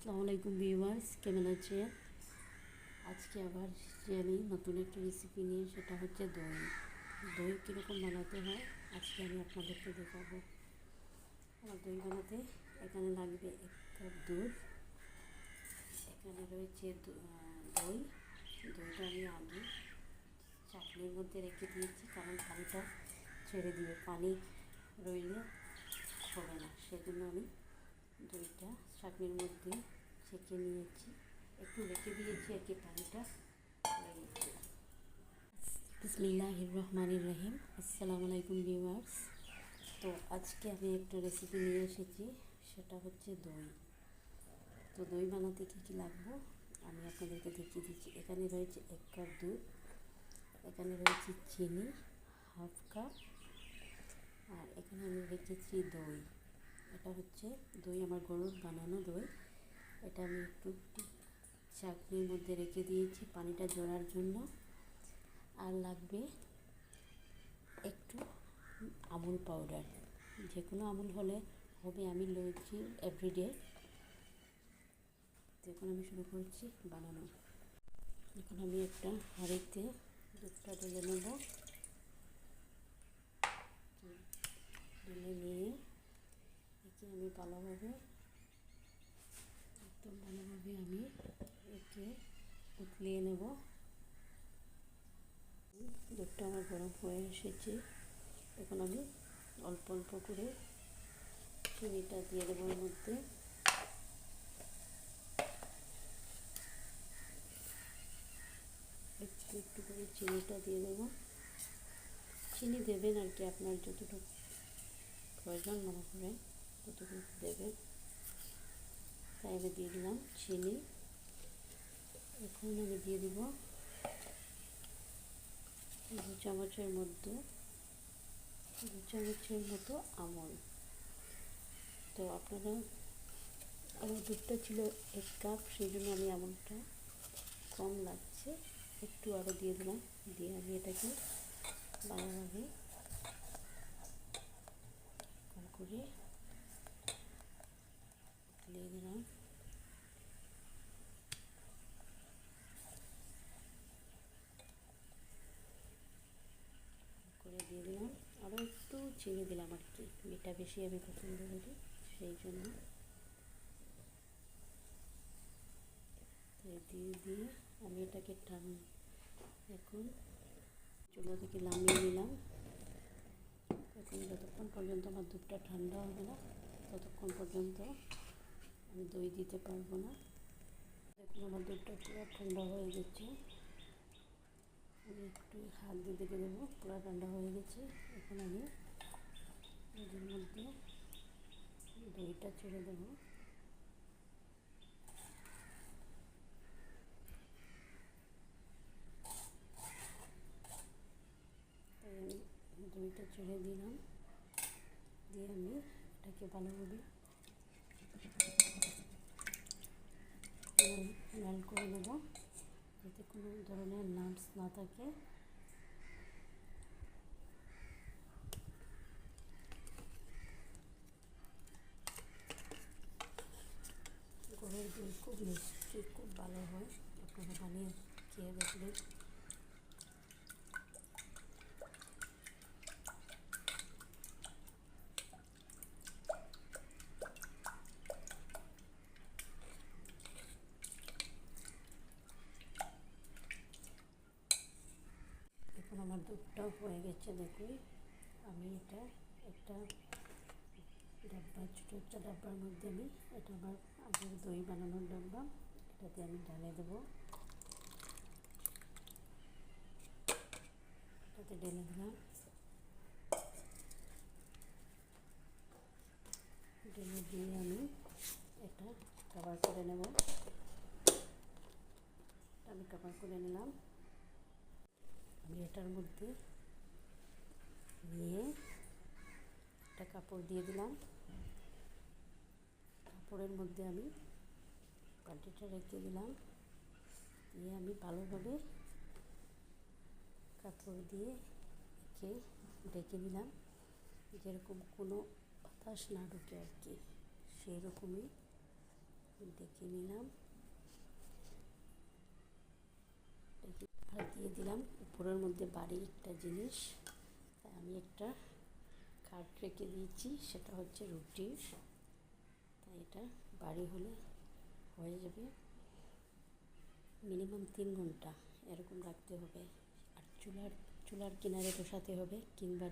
আসসালামু আলাইকুম ভিউয়ার্স, কেমন আছেন? আজকে আবার আমি নতুন একটা রেসিপি নিয়ে, সেটা হচ্ছে দই। দই কীরকম বানাতে হয় আজকে আমি আপনাদেরকে দেখাবো। আমার দই বানাতে এখানে লাগবে 1 কাপ দুধ, এখানে রয়েছে দই। দইটা আমি আগে চাটনির মধ্যে রেখে দিয়েছি, কারণ পানিটা ছেড়ে দিবে, পানি রইলে হবে না, সেজন্য আমি দইটা চাটনির মধ্যে ছেঁকে নিয়েছি, একটু রেখে দিয়েছি আর কি, পানিটা হয়ে গেছে। বিসমিল্লাহির রহমানির রহিম। আসসালামু আলাইকুম ভিউয়ার্স। তো আজকে আমি একটা রেসিপি নিয়ে এসেছি, সেটা হচ্ছে দই। তো দই বানাতে কী কী লাগবে আমি আপনাদেরকে দেখিয়ে দিচ্ছি। এখানে রয়েছে 1 কাপ দুধ, এখানে রয়েছে চিনি 1/2 কাপ, আর এখানে আমি রেখেছি দই। এটা হচ্ছে দই, আমার গরুর বানানো দই। এটা আমি একটু চাটনির মধ্যে রেখে দিয়েছি পানিটা ঝরার জন্য। আর লাগবে একটু আমুল পাউডার, যে কোনো আমুল হলে হবে, আমি লয়েছি এভরিডে। তো এখন আমি শুরু করছি বানানো। এখন আমি একটা হাঁড়িতে দুধটা ঢেলে নেব, ঢেলে নিয়ে একে আমি ভালোভাবে আমি একে উতলিয়ে নেব। দুধটা আমার গরম হয়ে এসেছে, এখন আমি অল্প অল্প করে চিনিটা দিয়ে দেবো এর মধ্যে। একটু একটু করে চিনিটা দিয়ে দেবো। চিনি দেবেন আর কি, আপনার যতটুকু প্রয়োজন মনে করেন ততটুকু দেবেন। তাই আমি দিয়ে দিলাম চিনি। এখন আমি দিয়ে দিব 2 চামচের মতো আমল। তো আপনারা, আমার দুধটা ছিল 1 কাপ, সেই জন্য আমি আমলটা কম লাগছে, একটু আরও দিয়ে দিলাম। দিয়ে আমি এটাকে ভালোভাবে কম করে দিয়ে দিলাম। করে দিয়ে দিলাম, আরও একটু চিনি দিলাম আর কি, মিঠা বেশি আমি পছন্দ করি, সেই জন্য দিয়ে আমি এটাকে এখন চুলা থেকে নামিয়ে নিলাম। এখন যতক্ষণ পর্যন্ত আমার দুধটা ঠান্ডা হবে না, ততক্ষণ পর্যন্ত আমি দই দিতে পারবো না। দেখুন আমার দুধটা পুরো ঠান্ডা হয়ে গেছে, আমি একটু হাত দিয়ে দেখে দেবো, পুরো ঠান্ডা হয়ে গেছে। এখন আমি এর মধ্যে দইটা ছেড়ে দেবো। আমি দইটা ছেড়ে দিলাম, দিয়ে আমি এটাকে ভালোভাবে লাল করে নেব, যাতে কোনো ধরনের নাটস না থাকে। গরুর দই খুব মিষ্টি, খুব ভালো হয়, আপনারা বানিয়ে খেয়ে দেখবেন। এখন আমার দুধটাও হয়ে গেছে, দেখুন। আমি এটা একটা ডাব্বা, ছোটো একটা ডাব্বার মধ্যে আমি, এটা আমার আগের দই বানানোর ডাব্বা, এটাতে আমি ঢেলে দেবো। এটাতে ঢেলে দিলাম, ঢেলে দিয়ে আমি এটা কভার করে নেব। আমি কভার করে নিলাম। আমি এটার মধ্যে নিয়ে একটা কাপড় দিয়ে দিলাম, কাপড়ের মধ্যে আমি বাটিটা রেখে দিলাম, দিয়ে আমি ভালোভাবে কাপড় দিয়ে একে ঢেকে দিলাম, যেরকম কোনো বাতাস না ঢুকে আর কি, সেই রকমই দেখে নিলাম। আর দিয়ে দিলাম উপরের মধ্যে বাড়ি একটা জিনিস, আমি একটা কাঠ রেখে দিয়েছি, সেটা হচ্ছে রুটির। তাই এটা বাড়ি হলে হয়ে যাবে। মিনিমাম 3 ঘন্টা এরকম রাখতে হবে। আর চুলার কিনারে বসাতে হবে, কিংবা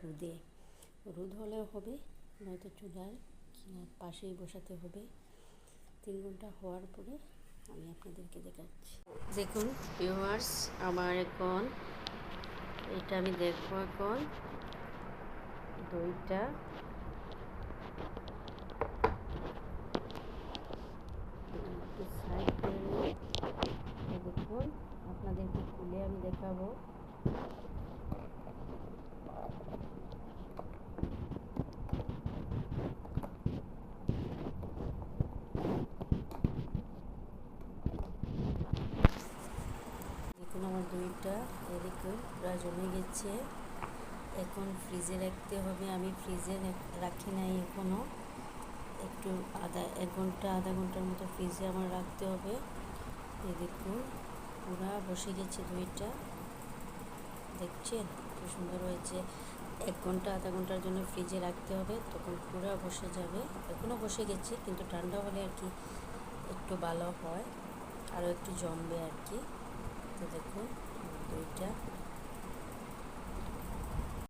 রোদ হলেও হবে, নয়তো চুলার কিনার পাশেই বসাতে হবে। 3 ঘন্টা হওয়ার পরে আমি আপনাদেরকে দেখাচ্ছি। দেখুন ভিউয়ার্স, আমার এখন এটা আমি দেখবো এখন দইটা সাইড করে দেখুন, আপনাদেরকে খুলে আমি দেখাবো। দেখুন আমার দইটা এদিকে প্রায় জমে গেছে। এখন ফ্রিজে রাখতে হবে। আমি ফ্রিজে রাখি নাই এখনও, একটু আধা ঘন্টার মতো ফ্রিজে আমার রাখতে হবে। এই দেখুন পুরা বসে গেছে দইটা, দেখছেন খুব সুন্দর হয়েছে। 1 ঘন্টা আধা ঘন্টার জন্য ফ্রিজে রাখতে হবে, তখন পুরা বসে যাবে। এখনও বসে গেছে, কিন্তু ঠান্ডা হলে আর কি একটু ভালো হয়, আরও একটু জমবে আর কি। তো দেখুন দইটা